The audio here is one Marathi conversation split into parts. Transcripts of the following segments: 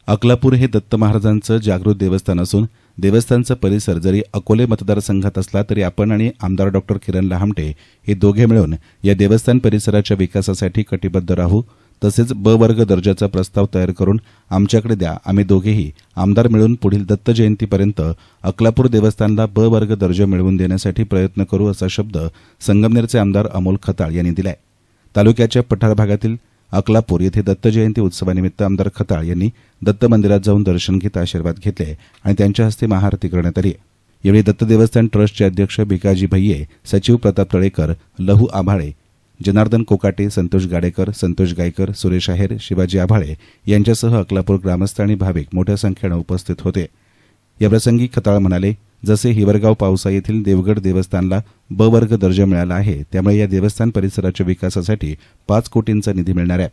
अकलापूर हे दत्त महाराजांचं जागृत देवस्थान असून देवस्थानचा परिसर जरी अकोले मतदारसंघात असला तरी आपण आणि आमदार डॉक्टर किरण लहामटे हे दोघे मिळून या देवस्थान परिसराच्या विकासासाठी कटिबद्ध राहू, तसेच ब वर्ग दर्जाचा प्रस्ताव तयार करून आमच्याकडे द्या. आम्ही दोघेही आमदार मिळून पुढील दत्त जयंतीपर्यंत अकलापूर देवस्थानला ब वर्ग दर्जा मिळवून देण्यासाठी प्रयत्न करू, असा शब्द संगमनेरचे आमदार अमोल खताळ यांनी दिलाय. तालुक्याच्या पठार भागातील अकलापूर येथे दत्त जयंती उत्सवानिमित्त आमदार खताळ यांनी दत्त मंदिरात जाऊन दर्शन घेत आशीर्वाद घेतले आणि त्यांच्या हस्ते महाआरती करण्यात आली. यावेळी दत्त देवस्थान ट्रस्टचे अध्यक्ष भिकाजी भैये, सचिव प्रताप तळेकर, लहू आभाळे, जनार्दन कोकाटे, संतोष गाडेकर, संतोष गायकर, सुरेश आहेर, शिवाजी आभाळे यांच्यासह अकलापूर ग्रामस्थ आणि भाविक मोठ्या संख्येनं उपस्थित होते. याप्रसंगी खताळ म्हणाले, जसे हिवरगाव पावसा येथील देवगड देवस्थानला ब वर्ग दर्जा मिळाला आहे, त्यामुळे या देवस्थान परिसराच्या विकासासाठी 5 कोटींचा निधी मिळणार आहे.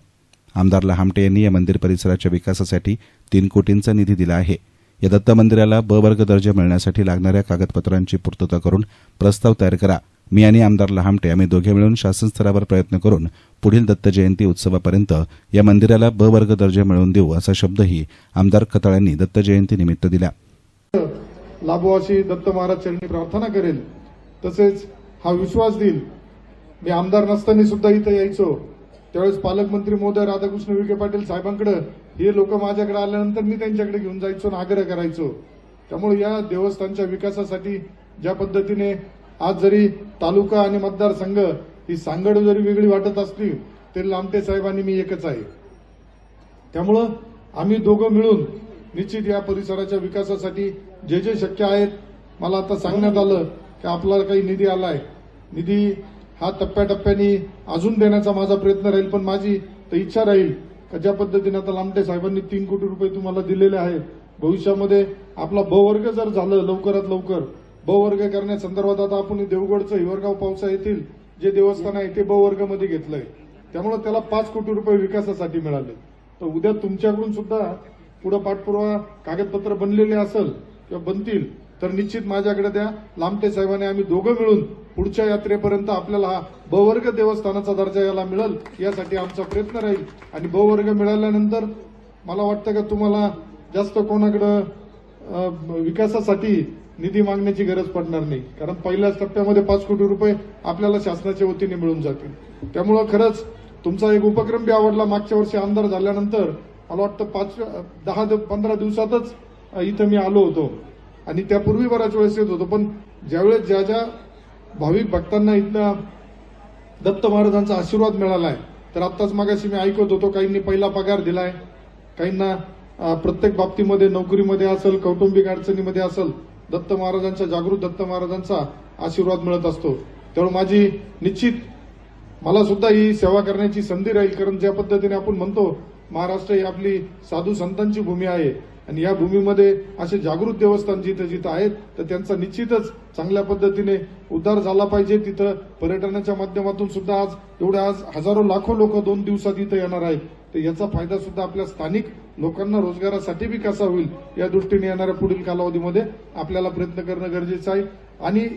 आमदार लहामटे यांनी या मंदिर परिसराच्या विकासासाठी 3 कोटींचा निधी दिला आहे. या दत्त मंदिराला ब वर्ग दर्जा मिळण्यासाठी लागणाऱ्या कागदपत्रांची पूर्तता करून प्रस्ताव तयार करा. मी आणि आमदार लहामटे आम्ही दोघे मिळून शासन स्तरावर प्रयत्न करून पुढील दत्त जयंती उत्सवापर्यंत या मंदिराला ब वर्ग दर्जा मिळवून देऊ, असा शब्दही आमदार खताळ यांनी दत्त जयंतीनिमित्त दिला. लाभो अशी दत्त महाराज चरणी प्रार्थना करेल, तसेच हा विश्वास देईल. मी आमदार नसताना सुद्धा इथे यायचो, त्यावेळेस पालकमंत्री महोदय राधाकृष्ण विखे पाटील साहेबांकडे हे लोक माझ्याकडे आल्यानंतर मी त्यांच्याकडे घेऊन जायचो आणि आग्रह करायचो. त्यामुळे या देवस्थानच्या विकासासाठी ज्या पद्धतीने आज जरी तालुका आणि मतदारसंघ ही सांगड जरी वेगळी वाटत असली तरी लामटे साहेब आणि मी एकच आहे. त्यामुळं आम्ही दोघं मिळून निश्चित या परिसराच्या विकासासाठी जे जे शक्य आहेत. मला आता सांगण्यात आलं की आपल्याला काही निधी आलाय, निधी हा टप्प्याटप्प्याने अजून देण्याचा माझा प्रयत्न राहील. पण माझी तर इच्छा राहील की ज्या पद्धतीने आता लामटे साहेबांनी 3 कोटी रुपये तुम्हाला दिलेले आहेत, भविष्यामध्ये आपला ब वर्ग जर झालं लवकरात लवकर ब वर्ग करण्यासंदर्भात आता आपण देवगडचं हिवरगाव पावसा येथील जे देवस्थान आहे ते ब वर्ग मध्ये घेतलंय. त्यामुळे त्याला 5 कोटी रुपये विकासासाठी मिळाले. तर उद्या तुमच्याकडून सुद्धा पुढे पाठपुरावा कागदपत्र बनलेले असेल किंवा बनतील तर निश्चित माझ्याकडे द्या. लामटे साहेबांनी आम्ही दोघं मिळून पुढच्या यात्रेपर्यंत आपल्याला हा ब वर्ग देवस्थानाचा दर्जा याला मिळेल यासाठी आमचा प्रयत्न राहील. आणि ब वर्ग मिळाल्यानंतर मला वाटतं की तुम्हाला जास्त कोणाकडे विकासासाठी निधी मागण्याची गरज पडणार नाही, कारण पहिल्याच टप्प्यामध्ये 5 कोटी रुपये आपल्याला शासनाच्या वतीने मिळून जातील. त्यामुळं खरंच तुमचा एक उपक्रम बी आवडला. मागच्या वर्षी आमदार झाल्यानंतर मला वाटतं 10-15 दिवसातच इथं मी आलो होतो आणि त्यापूर्वी बऱ्याच वेळेस येत होतो. पण ज्यावेळेस ज्या ज्या भाविक भक्तांना इथं दत्त महाराजांचा आशीर्वाद मिळालाय, तर आत्ताच मागाशी मी ऐकत होतो, काहींनी पहिला पगार दिलाय, काहींना प्रत्येक बाबतीमध्ये नोकरीमध्ये असेल, कौटुंबिक अडचणीमध्ये असेल, दत्त महाराजांच्या जागृत दत्त महाराजांचा आशीर्वाद मिळत असतो. त्यामुळे माझी निश्चित मला सुद्धा ही सेवा करण्याची संधी राहील. कारण ज्या पद्धतीने आपण म्हणतो महाराष्ट्र ही आपली साधू संतांची भूमी आहे आणि या भूमीमध्ये असे जागृत देवस्थान जिथं जिथं आहेत तर त्यांचा निश्चितच चांगल्या पद्धतीने उद्धार झाला पाहिजे. तिथं पर्यटनाच्या माध्यमातून सुद्धा आज हजारो लाखो लोक 2 दिवसात इथं येणार आहेत. तर याचा फायदा सुद्धा आपल्या स्थानिक लोकांना रोजगारासाठी बी कसा होईल या दृष्टीने येणाऱ्या पुढील कालावधीमध्ये आपल्याला प्रयत्न करणं गरजेचं आहे. आणि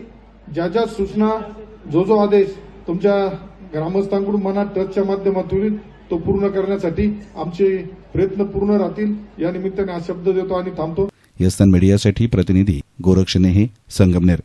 ज्या ज्या सूचना जो आदेश तुमच्या ग्रामस्थांकडून म्हणा ट्रस्टच्या माध्यमातून तो पूर्ण करण्यासाठी आमचे प्रयत्न पूर्ण राहतील. या निमित्ताने हा शब्द देतो आणि थांबतो. यस्तान मीडियासाठी प्रतिनिधी गोरक्षनेहे, संगमनेर.